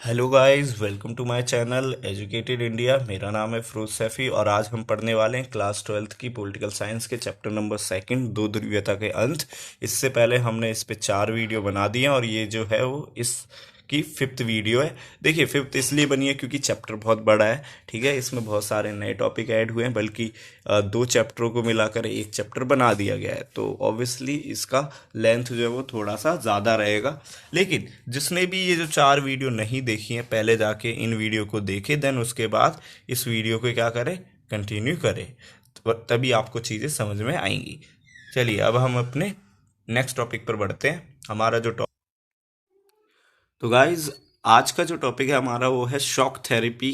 Hello guys, welcome to my channel educated India. मेरा नाम है फिरोज सैफी और आज हम पढ़ने वाले हैं क्लास 12th की पॉलिटिकल साइंस के चैप्टर नंबर सेकंड, दो ध्रुवीयता के अंत। इससे पहले हमने इस पे 4 वीडियो बना दिए हैं और ये जो है वो इस की फिफ्थ वीडियो है। देखिए, फिफ्थ इसलिए बनी है क्योंकि चैप्टर बहुत बड़ा है। ठीक है, इसमें बहुत सारे नए टॉपिक ऐड हुए हैं, बल्कि दो चैप्टरों को मिलाकर एक चैप्टर बना दिया गया है, तो ऑब्वियसली इसका लेंथ जो है वो थोड़ा सा ज़्यादा रहेगा। लेकिन जिसने भी ये जो 4 वीडियो नहीं देखी हैं, पहले जाके इन वीडियो को देखे, देन उसके बाद इस वीडियो को क्या करें, कंटिन्यू करें, तभी आपको चीज़ें समझ में आएंगी। चलिए अब हम अपने नेक्स्ट टॉपिक पर बढ़ते हैं। हमारा जो टॉपिक, तो गाइज आज का जो टॉपिक है हमारा वो है शॉक थेरेपी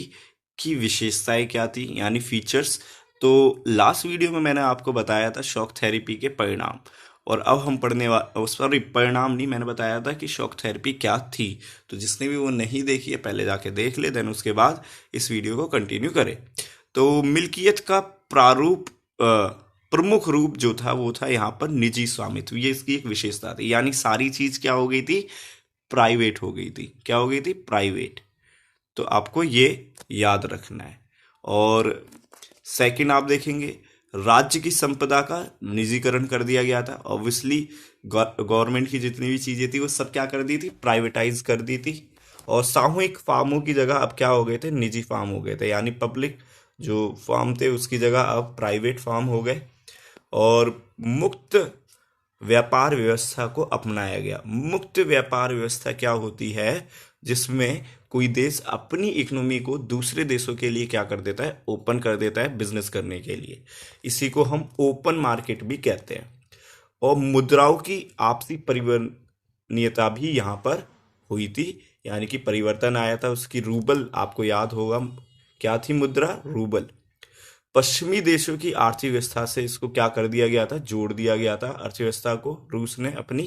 की विशेषताएं क्या थी, यानी फीचर्स। तो लास्ट वीडियो में मैंने आपको बताया था शॉक थेरेपी के परिणाम, और अब हम पढ़ने वाले, सॉरी परिणाम नहीं, मैंने बताया था कि शॉक थेरेपी क्या थी। तो जिसने भी वो नहीं देखी है पहले जाके देख ले, देन उसके बाद इस वीडियो को कंटिन्यू करे। तो मिल्कियत का प्रारूप, प्रमुख रूप जो था वो था यहाँ पर निजी स्वामित्व, ये इसकी एक विशेषता थी। यानी सारी चीज क्या हो गई थी, प्राइवेट हो गई थी। क्या हो गई थी, प्राइवेट। तो आपको ये याद रखना है। और सेकंड आप देखेंगे, राज्य की संपदा का निजीकरण कर दिया गया था। ऑब्वियसली गवर्नमेंट की जितनी भी चीजें थी वो सब क्या कर दी थी, प्राइवेटाइज कर दी थी। और सामूहिक फार्मों की जगह अब क्या हो गए थे, निजी फार्म हो गए थे। यानी पब्लिक जो फार्म थे उसकी जगह अब प्राइवेट फार्म हो गए। और मुक्त व्यापार व्यवस्था को अपनाया गया। मुक्त व्यापार व्यवस्था क्या होती है, जिसमें कोई देश अपनी इकोनॉमी को दूसरे देशों के लिए क्या कर देता है, ओपन कर देता है बिजनेस करने के लिए। इसी को हम ओपन मार्केट भी कहते हैं। और मुद्राओं की आपसी परिवर्तनीयता भी यहाँ पर हुई थी, यानी कि परिवर्तन आया था उसकी। रूबल आपको याद होगा, क्या थी मुद्रा, रूबल। पश्चिमी देशों की आर्थिक व्यवस्था से इसको क्या कर दिया गया था, जोड़ दिया गया था अर्थव्यवस्था को। रूस ने अपनी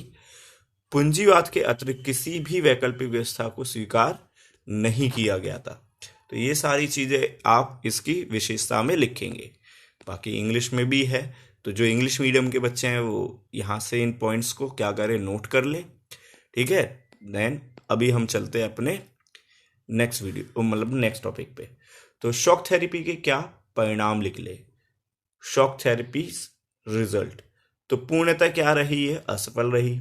पूंजीवाद के अतिरिक्त किसी भी वैकल्पिक व्यवस्था को स्वीकार नहीं किया गया था। तो ये सारी चीजें आप इसकी विशेषता में लिखेंगे। बाकी इंग्लिश में भी है, तो जो इंग्लिश मीडियम के बच्चे हैं वो यहाँ से इन पॉइंट्स को क्या करें, नोट कर ले। ठीक है, देन अभी हम चलते हैं अपने नेक्स्ट वीडियो, मतलब नेक्स्ट टॉपिक पे। तो शॉक थेरेपी के क्या परिणाम लिख ले। शॉक थेरेपी रिजल्ट, तो पूर्णतः क्या रही है, असफल रही।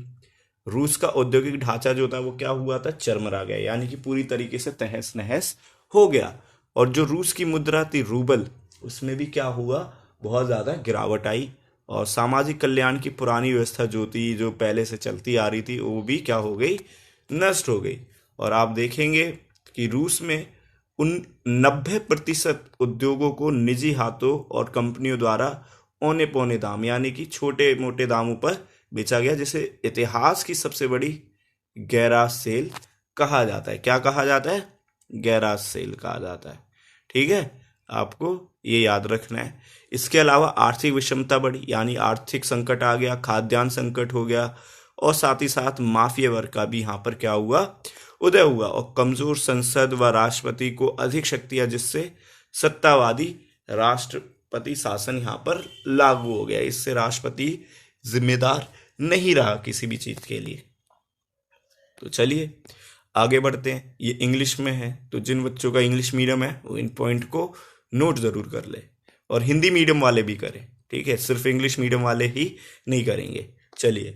रूस का औद्योगिक ढांचा जो था वो क्या हुआ था, चरमरा गया, यानी कि पूरी तरीके से तहस नहस हो गया। और जो रूस की मुद्रा थी रूबल, उसमें भी क्या हुआ, बहुत ज्यादा गिरावट आई। और सामाजिक कल्याण की पुरानी व्यवस्था जो थी, जो पहले से चलती आ रही थी, वो भी क्या हो गई, नष्ट हो गई। और आप देखेंगे कि रूस में उन 90% उद्योगों को निजी हाथों और कंपनियों द्वारा औने पौने दाम, यानी कि छोटे मोटे दामों पर बेचा गया, जिसे इतिहास की सबसे बड़ी गैराज सेल कहा जाता है। क्या कहा जाता है, गैराज सेल कहा जाता है। ठीक है, आपको ये याद रखना है। इसके अलावा आर्थिक विषमता बढ़ी, यानी आर्थिक संकट आ गया, खाद्यान्न संकट हो गया। और साथ ही साथ माफिया वर्ग का भी यहाँ पर क्या हुआ, उदय हुआ। और कमजोर संसद व राष्ट्रपति को अधिक शक्तियां, जिससे सत्तावादी राष्ट्रपति शासन यहाँ पर लागू हो गया। इससे राष्ट्रपति जिम्मेदार नहीं रहा किसी भी चीज के लिए। तो चलिए आगे बढ़ते हैं। ये इंग्लिश में है, तो जिन बच्चों का इंग्लिश मीडियम है वो इन पॉइंट को नोट जरूर कर ले, और हिंदी मीडियम वाले भी करें। ठीक है, सिर्फ इंग्लिश मीडियम वाले ही नहीं करेंगे। चलिए,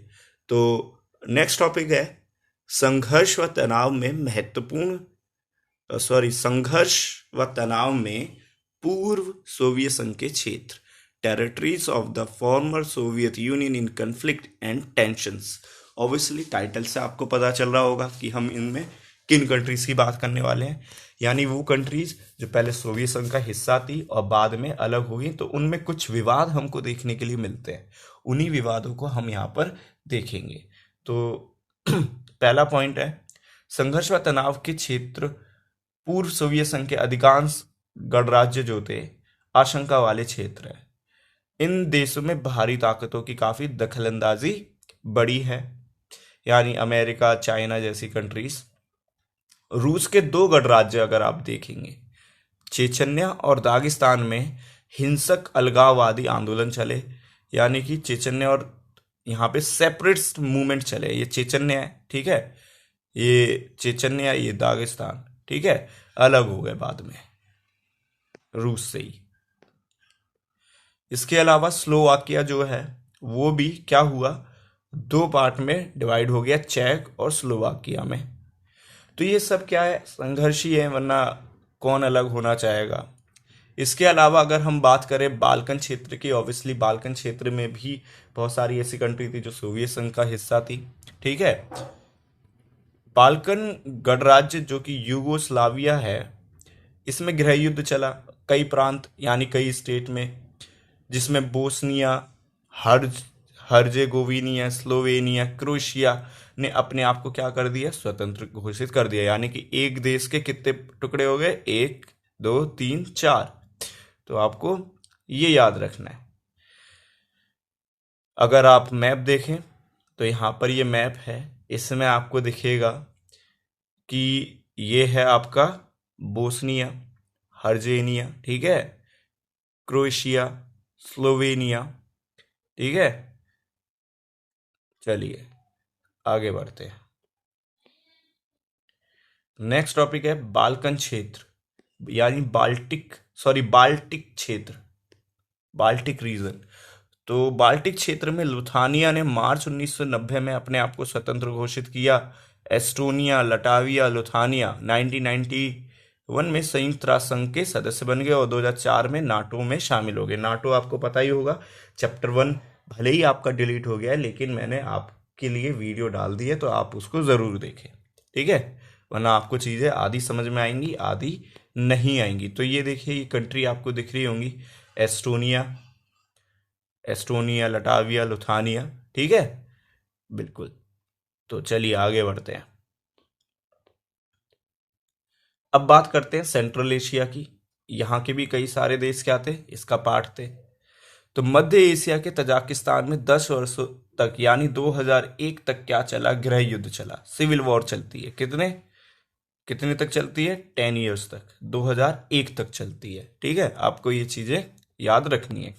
तो नेक्स्ट टॉपिक है संघर्ष व तनाव में संघर्ष व तनाव में पूर्व सोवियत संघ के क्षेत्र, territories of the former Soviet union in conflict and tensions. Obviously title से आपको पता चल रहा होगा कि हम इनमें किन कंट्रीज की बात करने वाले हैं। यानी वो कंट्रीज जो पहले सोवियत संघ का हिस्सा थी और बाद में अलग हो गई, तो उनमें कुछ विवाद हमको देखने के लिए मिलते हैं। उन्हीं विवादों को हम यहाँ पर देखेंगे। तो पहला पॉइंट है, संघर्ष व तनाव के क्षेत्र पूर्व सोवियत संघ के अधिकांश गणराज्य जो थे आशंका वाले क्षेत्र है। इन देशों में बाहरी ताकतों की काफी दखलंदाजी बड़ी है, यानी अमेरिका, चाइना जैसी कंट्रीज। रूस के दो गणराज्य अगर आप देखेंगे, चेचन्या और दागिस्तान में हिंसक अलगाववादी आंदोलन चले, यानी कि चेचन्या और यहाँ पे सेपरेटिस्ट मूवमेंट चले। ये चेचन्या है, ठीक है, ये चेचन्या, ये दागिस्तान। ठीक है, अलग हो गए बाद में रूस से ही। इसके अलावा स्लोवाकिया जो है वो भी क्या हुआ, दो पार्ट में डिवाइड हो गया, चेक और स्लोवाकिया में। तो ये सब क्या है, संघर्ष ही है, वरना कौन अलग होना चाहेगा। इसके अलावा अगर हम बात करें बाल्कन क्षेत्र की, ऑब्वियसली बाल्कन क्षेत्र में भी बहुत सारी ऐसी कंट्री थी जो सोवियत संघ का हिस्सा थी। ठीक है, बाल्कन गणराज्य जो कि यूगोस्लाविया है, इसमें गृह युद्ध चला कई प्रांत यानी कई स्टेट में, जिसमें बोस्निया, हर्ज हर्जेगोविनिया, स्लोवेनिया, क्रोएशिया ने अपने आप को क्या कर दिया, स्वतंत्र घोषित कर दिया। यानी कि एक देश के कितने टुकड़े हो गए, एक दो तीन चार। तो आपको ये याद रखना है। अगर आप मैप देखें तो यहाँ पर ये मैप है, इसमें आपको दिखेगा कि ये है आपका बोस्निया, हर्जेनिया, ठीक है, क्रोएशिया, स्लोवेनिया, ठीक है। चलिए आगे बढ़ते हैं। नेक्स्ट टॉपिक है बाल्कन क्षेत्र, यानी बाल्टिक क्षेत्र, बाल्टिक रीजन। तो बाल्टिक क्षेत्र में लुथानिया ने मार्च 1990 में अपने आप को स्वतंत्र घोषित किया। एस्टोनिया, लटाविया, लुथानिया 1991 में संयुक्त राष्ट्र संघ के सदस्य बन गए और 2004 में नाटो में शामिल हो गए। नाटो आपको पता ही होगा, चैप्टर 1 भले ही आपका डिलीट हो गया है, लेकिन मैंने आपके लिए वीडियो डाल दी है, तो आप उसको ज़रूर देखें, ठीक है, वरना आपको चीज़ें आधी समझ में आएंगी, आधी नहीं आएंगी। तो ये देखिए, ये कंट्री आपको दिख रही होंगी, एस्टोनिया, लटाविया, लुथानिया, ठीक है, बिल्कुल। तो चलिए आगे बढ़ते हैं। अब बात करते हैं सेंट्रल एशिया की। यहाँ के भी कई सारे देश क्या थे, इसका पार्ट थे। तो मध्य एशिया के तजाकिस्तान में 10 वर्षों तक यानी 2001 तक क्या चला, गृह युद्ध चला, सिविल वॉर चलती है। कितने कितने तक चलती है, 10 ईयर्स तक, 2001 तक चलती है, ठीक है, आपको ये चीजें याद रखनी है।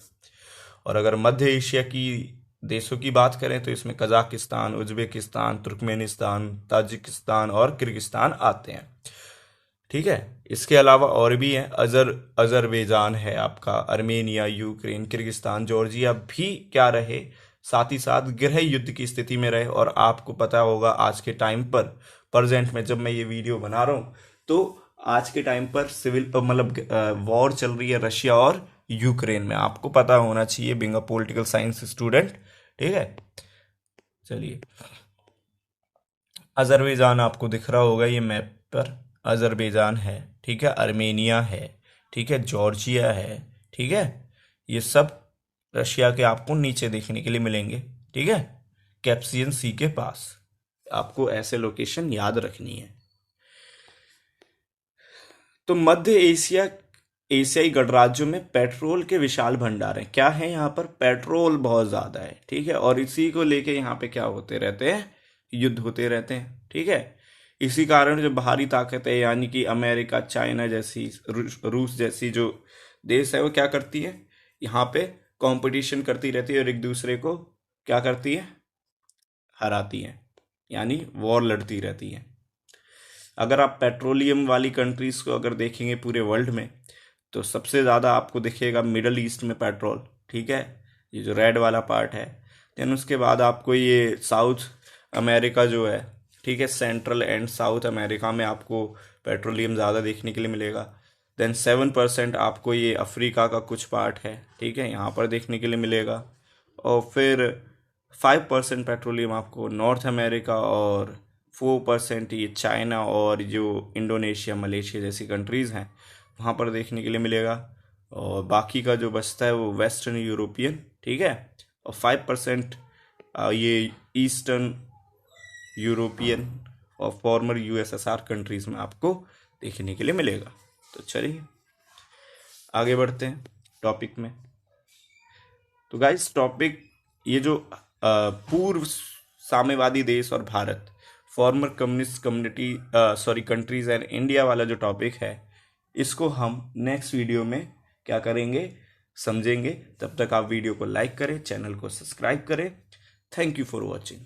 और अगर मध्य एशिया की देशों की बात करें तो इसमें कजाकिस्तान, उज्बेकिस्तान, तुर्कमेनिस्तान, ताजिकिस्तान और किर्गिस्तान आते हैं, ठीक है। इसके अलावा और भी हैं, अजरबैजान है आपका, अर्मेनिया, यूक्रेन, किर्गिस्तान, जॉर्जिया भी क्या रहे, साथ ही साथ गृह युद्ध की स्थिति में रहे। और आपको पता होगा आज के टाइम पर, प्रेजेंट में जब मैं ये वीडियो बना रहा हूँ, तो आज के टाइम पर सिविल मतलब वॉर चल रही है रशिया और यूक्रेन में, आपको पता होना चाहिए being a political science student, ठीक है। चलिए, अजरबैजान आपको दिख रहा होगा ये मैप पर, अजरबैजान है, ठीक है, अर्मेनिया है, ठीक है, जॉर्जिया है, ठीक है, ये सब रशिया के आपको नीचे देखने के लिए मिलेंगे, ठीक है, कैप्सियन सी के पास। आपको ऐसे लोकेशन याद रखनी है। तो मध्य एशियाई गणराज्यों में पेट्रोल के विशाल भंडार हैं। क्या है, यहाँ पर पेट्रोल बहुत ज्यादा है, ठीक है, और इसी को लेके यहाँ पे क्या होते रहते हैं, युद्ध होते रहते हैं, ठीक है। इसी कारण जो बाहरी ताकत है, यानी कि अमेरिका, चाइना जैसी, रूस जैसी जो देश है, वो क्या करती है, यहाँ पे कंपटीशन करती रहती है और एक दूसरे को क्या करती है, हराती है, यानी वॉर लड़ती रहती है। अगर आप पेट्रोलियम वाली कंट्रीज को अगर देखेंगे पूरे वर्ल्ड में, तो सबसे ज़्यादा आपको दिखेगा मिडल ईस्ट में पेट्रोल, ठीक है, ये जो रेड वाला पार्ट है। देन उसके बाद आपको ये साउथ अमेरिका जो है, ठीक है, सेंट्रल एंड साउथ अमेरिका में आपको पेट्रोलियम ज़्यादा देखने के लिए मिलेगा। देन 7% आपको ये अफ्रीका का कुछ पार्ट है, ठीक है, यहाँ पर देखने के लिए मिलेगा। और फिर 5% पेट्रोलियम आपको नॉर्थ अमेरिका, और 4% ये चाइना और जो इंडोनेशिया, मलेशिया जैसी कंट्रीज़ हैं वहाँ पर देखने के लिए मिलेगा। और बाकी का जो बचता है वो वेस्टर्न यूरोपियन, ठीक है, और 5% ये ईस्टर्न यूरोपियन और फॉर्मर यूएसएसआर कंट्रीज़ में आपको देखने के लिए मिलेगा। तो चलिए आगे बढ़ते हैं टॉपिक में। तो गाइस टॉपिक ये जो पूर्व साम्यवादी देश और Bharat, farmer communist community countries and India वाला जो टॉपिक है, इसको हम नेक्स्ट वीडियो में क्या करेंगे, समझेंगे। तब तक आप वीडियो को लाइक करें, चैनल को सब्सक्राइब करें। Thank you for watching.